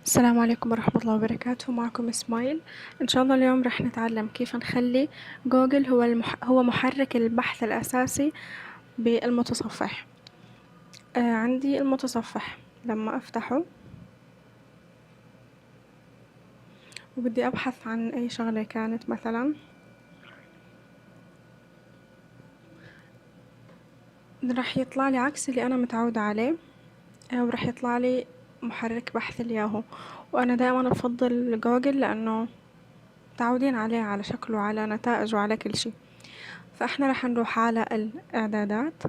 السلام عليكم ورحمة الله وبركاته. معكم إسماعيل. إن شاء الله اليوم رح نتعلم كيف نخلي جوجل هو محرك البحث الأساسي بالمتصفح. عندي المتصفح لما أفتحه وبدي أبحث عن أي شغلة كانت مثلا رح يطلع لي عكس اللي أنا متعودة عليه، ورح يطلع لي محرك بحث الياهو. وأنا دائما أفضل جوجل لأنه متعودين عليه، على شكله، على نتائجه، على كل شي. فإحنا رح نروح على الإعدادات،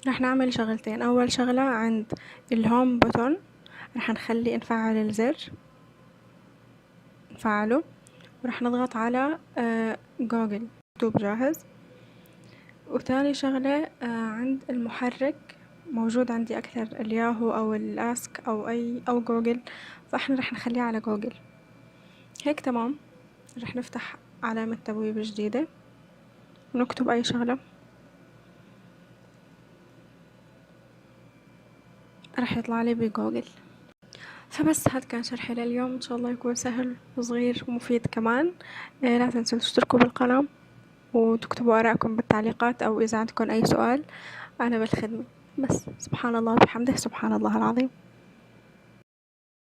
رح نعمل شغلتين. أول شغلة عند الهوم بوتون رح نخلي نفعل الزر، نفعله، ورح نضغط على جوجل مكتوب جاهز. وتاني شغلة عند المحرك موجود عندي أكثر، الياهو أو الاسك أو جوجل، فإحنا رح نخليه على جوجل. هيك تمام. رح نفتح علامة تبويب جديدة ونكتب أي شغلة، رح يطلع لي بجوجل. فبس هاد كان شرحي لليوم، إن شاء الله يكون سهل وصغير ومفيد كمان. لا تنسوا تشتركوا بالقناة وتكتبوا آراءكم بالتعليقات، أو إذا عندكم أي سؤال أنا بالخدمة. بس سبحان الله وبحمده، سبحان الله العظيم.